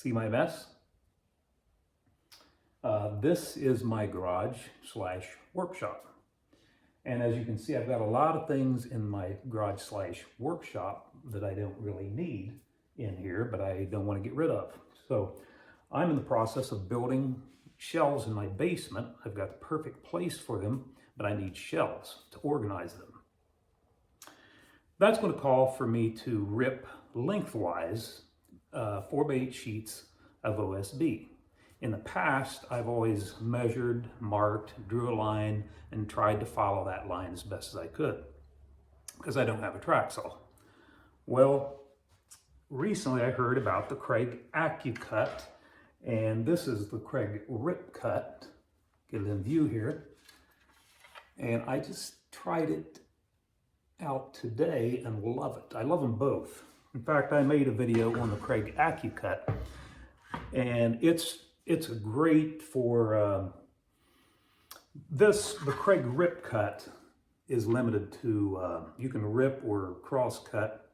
See my mess? This is my garage / workshop. And as you can see, I've got a lot of things in my garage / workshop that I don't really need in here, but I don't want to get rid of. So I'm in the process of building shelves in my basement. I've got the perfect place for them, but I need shelves to organize them. That's going to call for me to rip lengthwise 4x8 sheets of OSB. In the past, I've always measured, marked, drew a line, and tried to follow that line as best as I could, because I don't have a track saw. Well, recently I heard about the Kreg Accu-Cut, and this is the Kreg Rip-Cut. Get it in view here. And I just tried it out today and love it. I love them both. In fact, I made a video on the Kreg Accu-Cut, and it's great for the Kreg Rip-Cut is limited to, you can rip or cross cut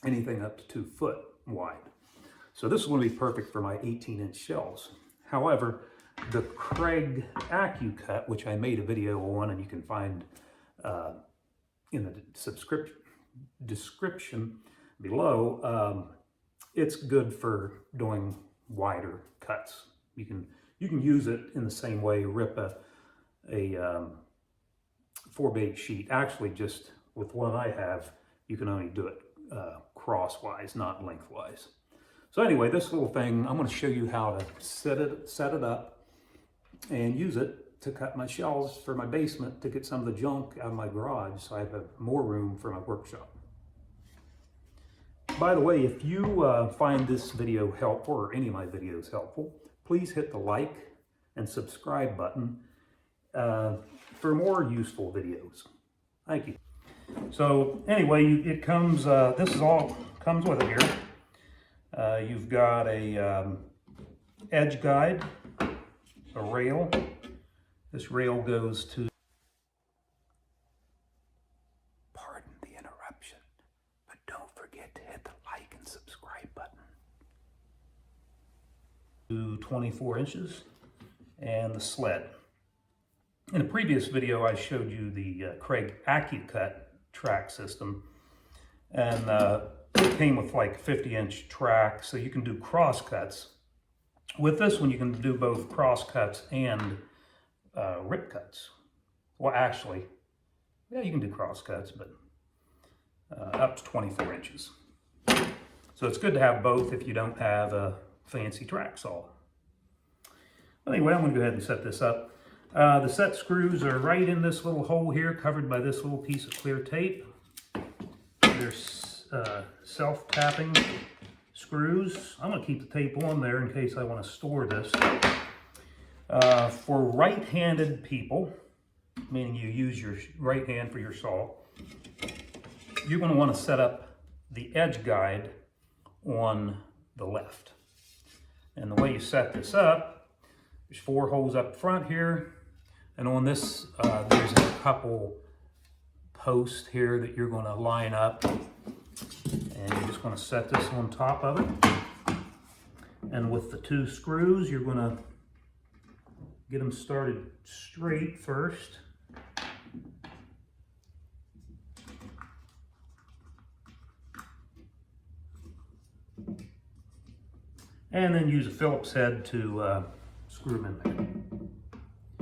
anything up to 2 foot wide. So this is going to be perfect for my 18-inch shelves. However, the Kreg Accu-Cut, which I made a video on, and you can find in the description below, it's good for doing wider cuts. You can use it in the same way, rip a 4x8 sheet. Actually, just with what I have, you can only do it crosswise, not lengthwise. So anyway, this little thing, I'm going to show you how to set it up and use it to cut my shelves for my basement to get some of the junk out of my garage so I have more room for my workshop. By the way, if you find this video helpful or any of my videos helpful, please hit the like and subscribe button for more useful videos. Thank you. So anyway, it comes, this is all comes with it here. You've got a edge guide, a rail. This rail goes to, pardon the interruption, but don't forget to hit the like and subscribe button. To 24 inches, and the sled. In a previous video, I showed you the Kreg Accu-Cut track system, and it came with like 50-inch track, so you can do cross cuts. With this one, you can do both cross cuts and rip cuts. Well, actually, yeah, you can do cross cuts, but up to 24 inches. So it's good to have both if you don't have a fancy track saw. Anyway, I'm going to go ahead and set this up. The set screws are right in this little hole here, covered by this little piece of clear tape. There's self-tapping screws. I'm going to keep the tape on there in case I want to store this. For right-handed people, meaning you use your right hand for your saw, you're going to want to set up the edge guide on the left. And the way you set this up, there's 4 holes up front here, and on this there's a couple posts here that you're going to line up, and you're just going to set this on top of it. And with the 2 screws, you're going to get them started straight first. And then use a Phillips head to screw them in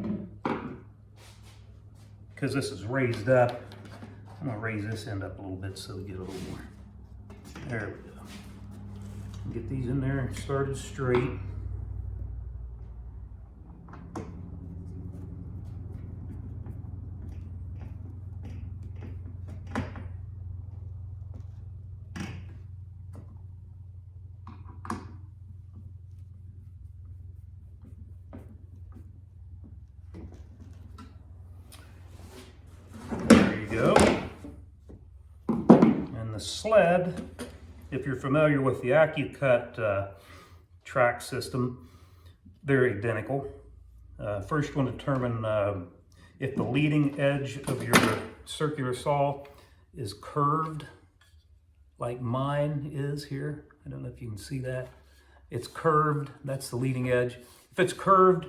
there. Because this is raised up, I'm going to raise this end up a little bit so we get a little more. There we go. Get these in there and started straight. Go. And the sled, if you're familiar with the Accu-Cut track system, they're identical. First you want to determine if the leading edge of your circular saw is curved like mine is here. I don't know if you can see that. it's curved, that's the leading edge. If it's curved,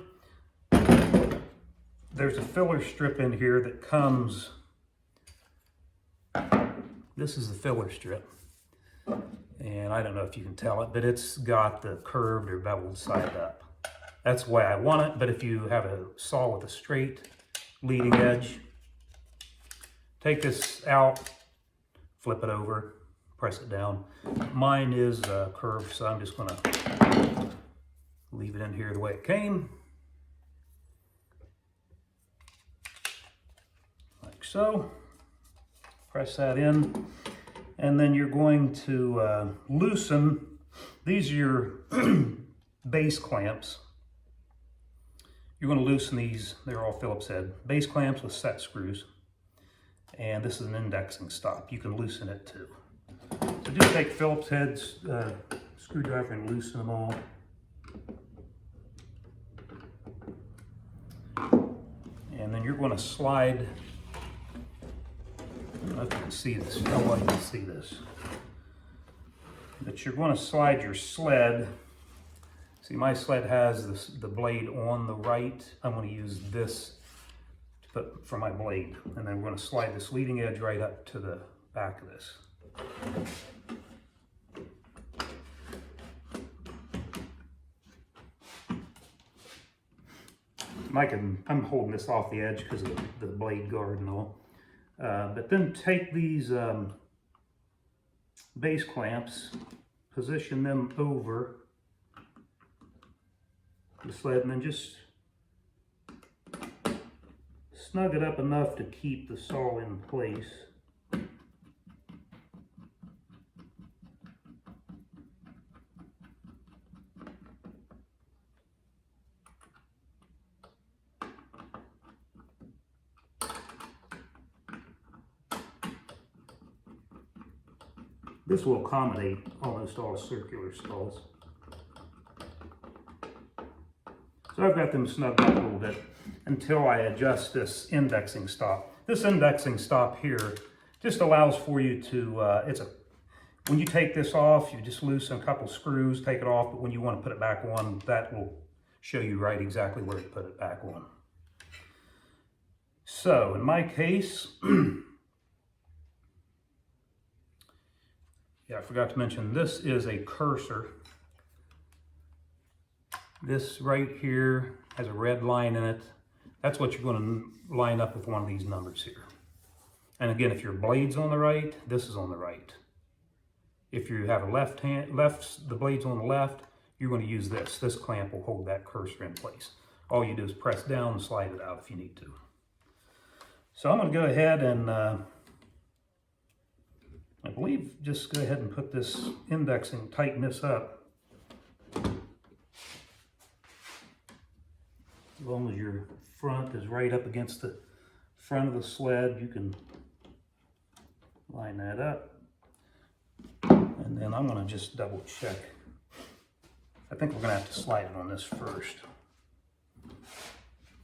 there's a filler strip in here that comes, this is the filler strip. And I don't know if you can tell it, but it's got the curved or beveled side up. That's the way I want it, but if you have a saw with a straight leading edge, take this out, flip it over, press it down. Mine is curved, so I'm just gonna leave it in here the way it came. Like so. Press that in. And then you're going to loosen, these are your base clamps. You're going to loosen these, they're all Phillips head. Base clamps with set screws. And this is an indexing stop. You can loosen it too. So just take Phillips head screwdriver and loosen them all. And then you're going to slide, I don't know if you can see this, how well you can see this. But you're going to slide your sled. See, my sled has the blade on the right. I'm going to use this to put for my blade. And then we're going to slide this leading edge right up to the back of this. I'm holding this off the edge because of the blade guard and all. But then take these base clamps, position them over the sled, and then just snug it up enough to keep the saw in place. This will accommodate almost all circular saws. So I've got them snugged up a little bit until I adjust this indexing stop. This indexing stop here just allows for you to, when you take this off, you just loosen a couple screws, take it off, but when you want to put it back on, that will show you right exactly where to put it back on. So in my case, yeah, I forgot to mention, this is a cursor. This right here has a red line in it. That's what you're going to line up with one of these numbers here. And again, if your blade's on the right, this is on the right. If you have a the blade's on the left, you're going to use this. This clamp will hold that cursor in place. All you do is press down and slide it out if you need to. So I'm going to go ahead and I believe just go ahead and put this indexing, tighten this up. As long as your front is right up against the front of the sled, you can line that up. And then I'm going to just double check. I think we're going to have to slide it on this first.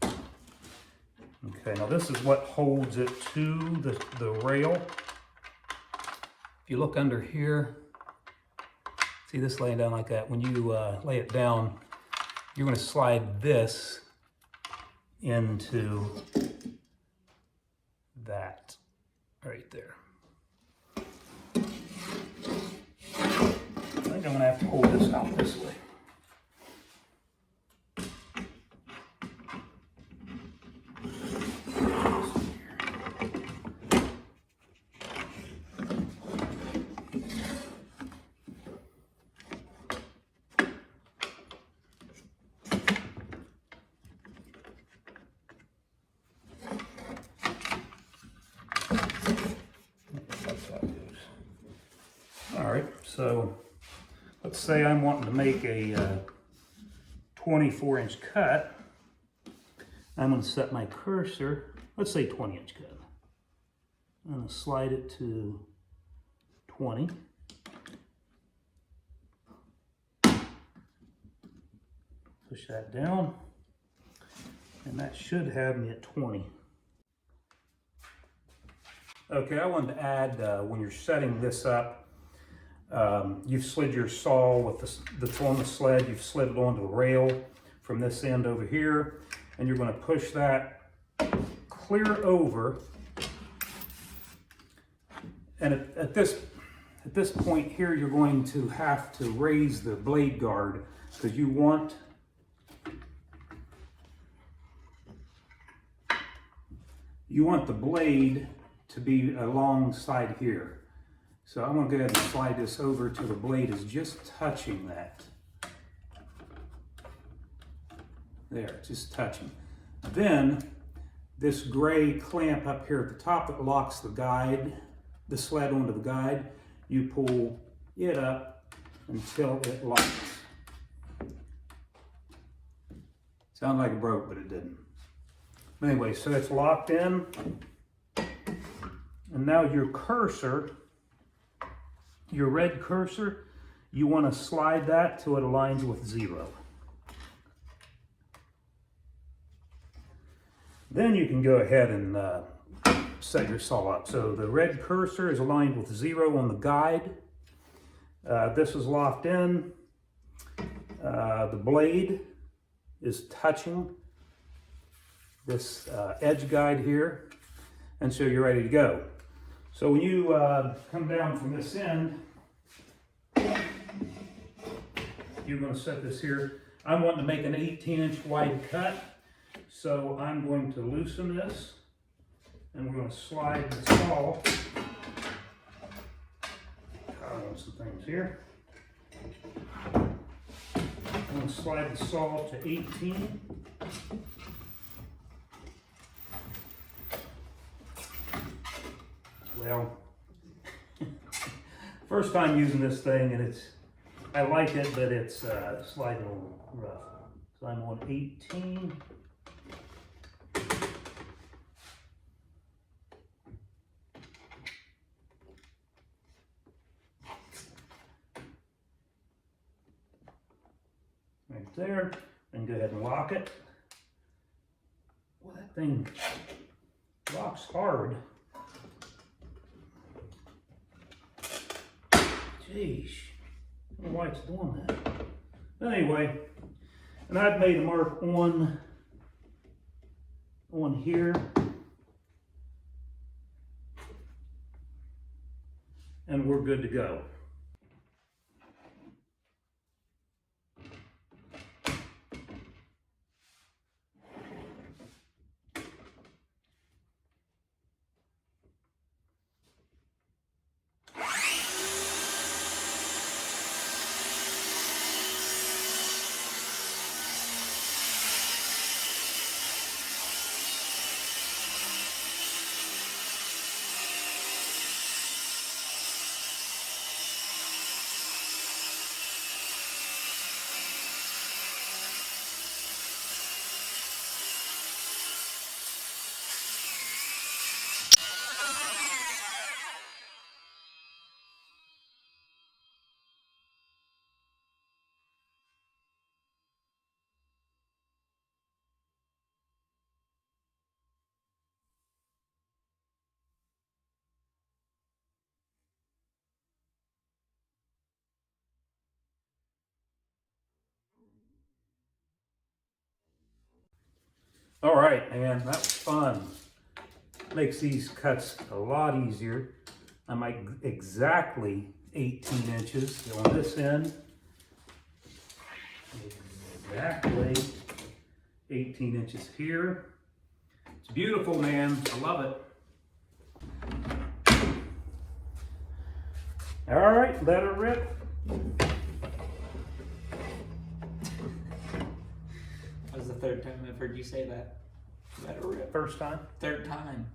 Okay, now this is what holds it to the rail. If you look under here, see this laying down like that. When you lay it down, you're going to slide this into that right there. I think I'm going to have to hold this out this way. So let's say I'm wanting to make a 24-inch cut. I'm going to set my cursor, let's say 20-inch cut. I'm going to slide it to 20. Push that down, and that should have me at 20. Okay, I wanted to add, when you're setting this up, You've slid your saw with that's on the sled, you've slid it onto the rail from this end over here, and you're going to push that clear over. And at this point here, you're going to have to raise the blade guard because you want the blade to be alongside here. So I'm going to go ahead and slide this over till the blade is just touching that. There, just touching. Then this gray clamp up here at the top that locks the sled onto the guide, you pull it up until it locks. Sounded like it broke, but it didn't. Anyway, so it's locked in. And now your cursor, your red cursor, you want to slide that till it aligns with 0. Then you can go ahead and set your saw up. So the red cursor is aligned with 0 on the guide. This is locked in. The blade is touching this edge guide here. And so you're ready to go. So when you come down from this end, you're going to set this here. I'm wanting to make an 18-inch wide cut. So I'm going to loosen this, and we're going to slide the saw. On some things here. I'm going to slide the saw to 18. Well, first time using this thing, and I like it, but it's sliding a little rough. So I'm on 18. Right there, and go ahead and lock it. Well, that thing locks hard. Jeez, I don't know why it's doing that. But anyway, and I've made a mark on here. And we're good to go. All right, man, that was fun. Makes these cuts a lot easier. I make exactly 18 inches on this end. Exactly 18 inches here. It's beautiful, man. I love it. All right, let her rip. That was the third time I've heard you say that. Let her rip. First time? Third time.